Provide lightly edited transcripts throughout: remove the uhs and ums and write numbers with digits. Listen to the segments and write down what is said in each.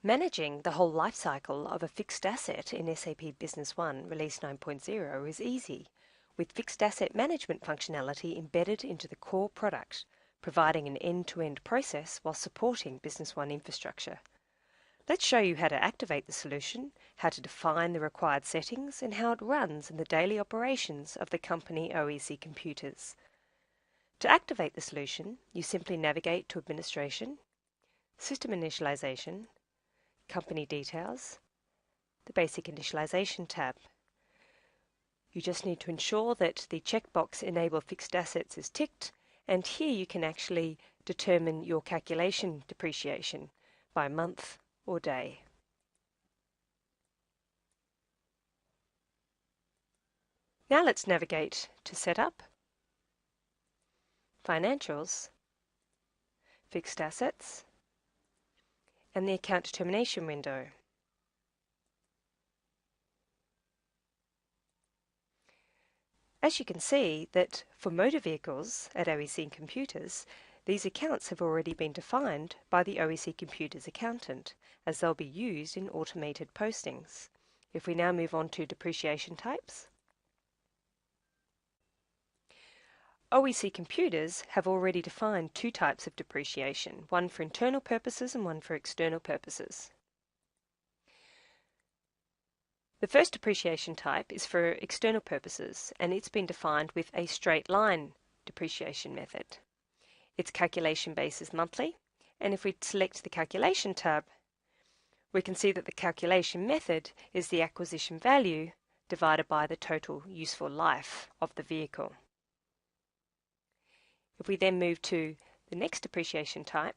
Managing the whole lifecycle of a fixed asset in SAP Business One Release 9.0 is easy, with fixed asset management functionality embedded into the core product, providing an end-to-end process while supporting Business One infrastructure. Let's show you how to activate the solution, how to define the required settings, and how it runs in the daily operations of the company OEC computers. To activate the solution, you simply navigate to Administration, System Initialization, Company Details, the Basic Initialization tab. You just need to ensure that the checkbox Enable Fixed Assets is ticked, and here you can actually determine your calculation depreciation by month or day. Now let's navigate to Setup, Financials, Fixed Assets, and the Account Determination window. As you can see that for motor vehicles at OEC Computers, these accounts have already been defined by the OEC Computers accountant, as they'll be used in automated postings. If we now move on to depreciation types, OEC Computers have already defined two types of depreciation, one for internal purposes and one for external purposes. The first depreciation type is for external purposes, and it's been defined with a straight line depreciation method. Its calculation base is monthly, and if we select the Calculation tab, we can see that the calculation method is the acquisition value divided by the total useful life of the vehicle. If we then move to the next depreciation type,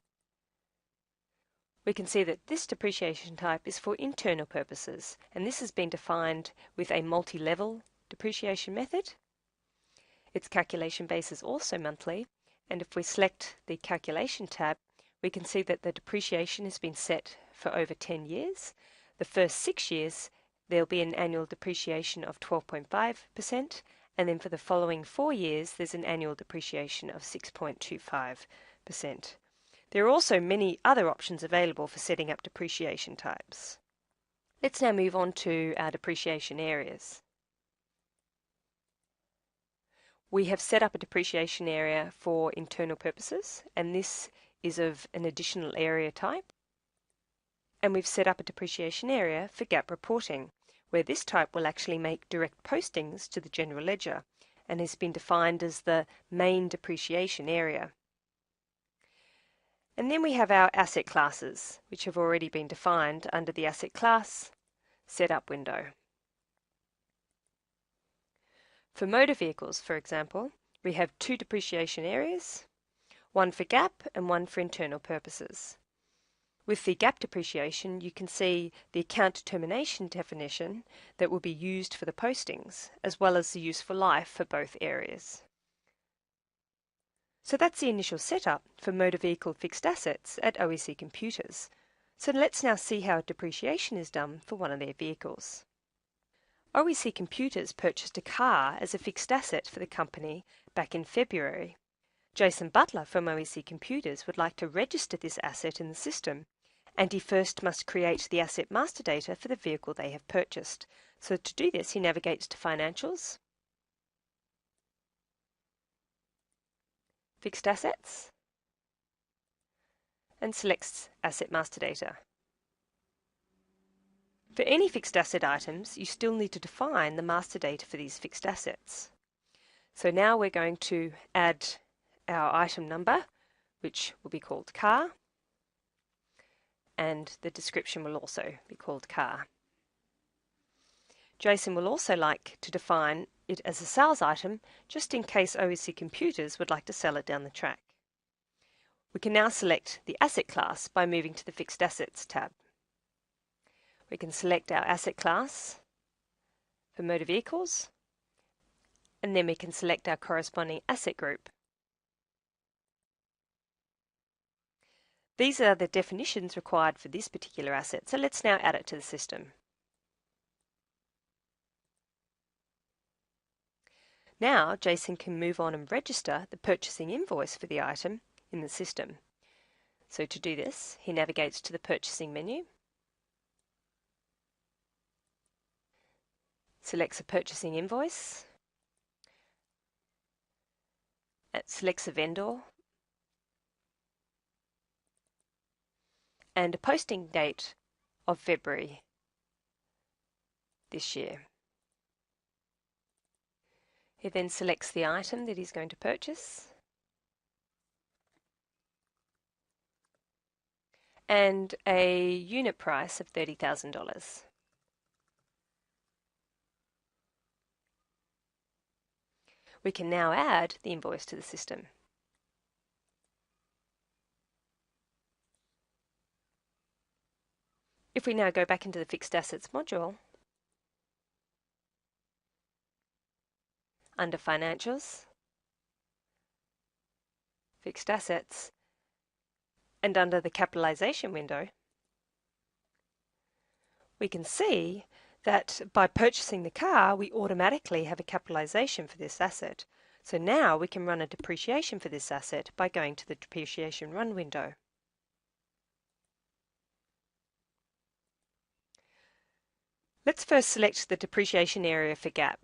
we can see that this depreciation type is for internal purposes, and this has been defined with a multi-level depreciation method. Its calculation base is also monthly, and if we select the Calculation tab, we can see that the depreciation has been set for over 10 years. The first 6 years, there'll be an annual depreciation of 12.5%, and then for the following 4 years, there's an annual depreciation of 6.25%. There are also many other options available for setting up depreciation types. Let's now move on to our depreciation areas. We have set up a depreciation area for internal purposes, and this is of an additional area type. And we've set up a depreciation area for gap reporting, where this type will actually make direct postings to the general ledger and has been defined as the main depreciation area. And then we have our asset classes, which have already been defined under the Asset Class Setup window. For motor vehicles, for example, we have two depreciation areas, one for gap and one for internal purposes. With the gap depreciation, you can see the account determination definition that will be used for the postings, as well as the useful life for both areas. So that's the initial setup for motor vehicle fixed assets at OEC Computers. So let's now see how depreciation is done for one of their vehicles. OEC Computers purchased a car as a fixed asset for the company back in February. Jason Butler from OEC Computers would like to register this asset in the system, and he first must create the asset master data for the vehicle they have purchased. So to do this, he navigates to Financials, Fixed Assets, and selects Asset Master Data. For any fixed asset items, you still need to define the master data for these fixed assets. So now we're going to add our item number, which will be called car, and the description will also be called car. Jason will also like to define it as a sales item, just in case OEC Computers would like to sell it down the track. We can now select the asset class by moving to the Fixed Assets tab. We can select our asset class for motor vehicles, and then we can select our corresponding asset group. These are the definitions required for this particular asset, so let's now add it to the system. Now Jason can move on and register the purchasing invoice for the item in the system. So to do this, he navigates to the purchasing menu, selects a purchasing invoice, it selects a vendor, and a posting date of February this year. He then selects the item that he's going to purchase and a unit price of $30,000. We can now add the invoice to the system. If we now go back into the Fixed Assets module, under Financials, Fixed Assets, and under the Capitalization window, we can see that by purchasing the car, we automatically have a capitalization for this asset. So now we can run a depreciation for this asset by going to the Depreciation Run window. Let's first select the depreciation area for GAAP.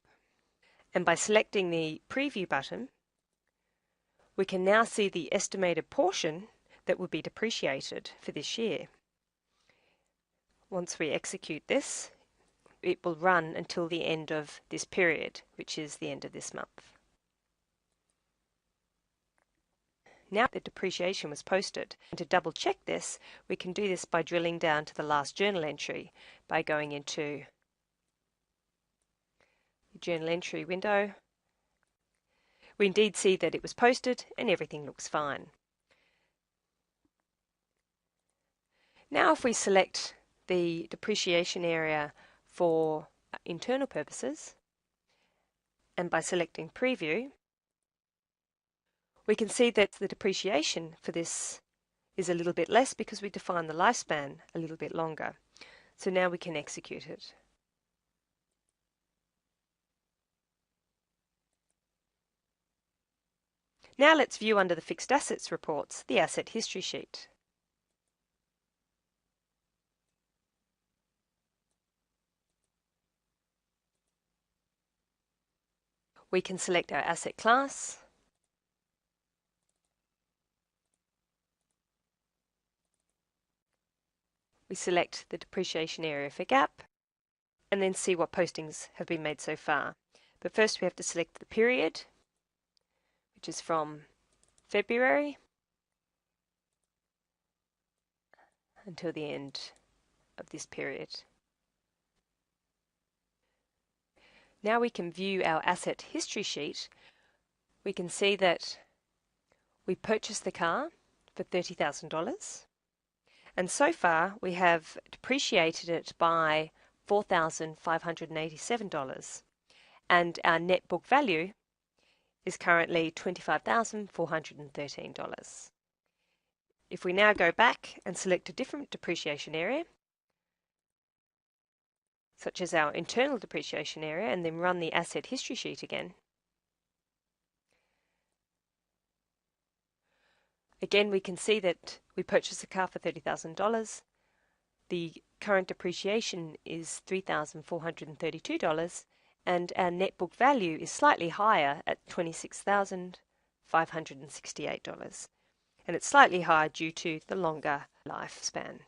And by selecting the Preview button, we can now see the estimated portion that will be depreciated for this year. Once we execute this, it will run until the end of this period, which is the end of this month. Now the depreciation was posted. And to double check this, we can do this by drilling down to the last journal entry by going into the journal entry window. We indeed see that it was posted and everything looks fine. Now if we select the depreciation area for internal purposes, and by selecting Preview, we can see that the depreciation for this is a little bit less because we define the lifespan a little bit longer. So now we can execute it. Now let's view under the Fixed Assets reports the Asset History sheet. We can select our asset class, we select the depreciation area for GAAP, and then see what postings have been made so far. But first we have to select the period, which is from February until the end of this period. Now we can view our asset history sheet. We can see that we purchased the car for $30,000, and so far we have depreciated it by $4,587, and our net book value is currently $25,413. If we now go back and select a different depreciation area, such as our internal depreciation area, and then run the asset history sheet again, again we can see that we purchased the car for $30,000. The current depreciation is $3,432, and our net book value is slightly higher at $26,568. And it's slightly higher due to the longer lifespan.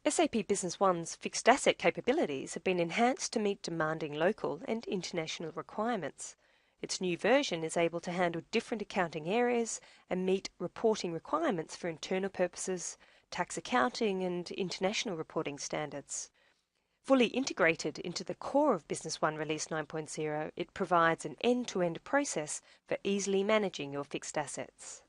SAP Business One's fixed asset capabilities have been enhanced to meet demanding local and international requirements. Its new version is able to handle different accounting areas and meet reporting requirements for internal purposes, tax accounting, and international reporting standards. Fully integrated into the core of Business One Release 9.0, it provides an end-to-end process for easily managing your fixed assets.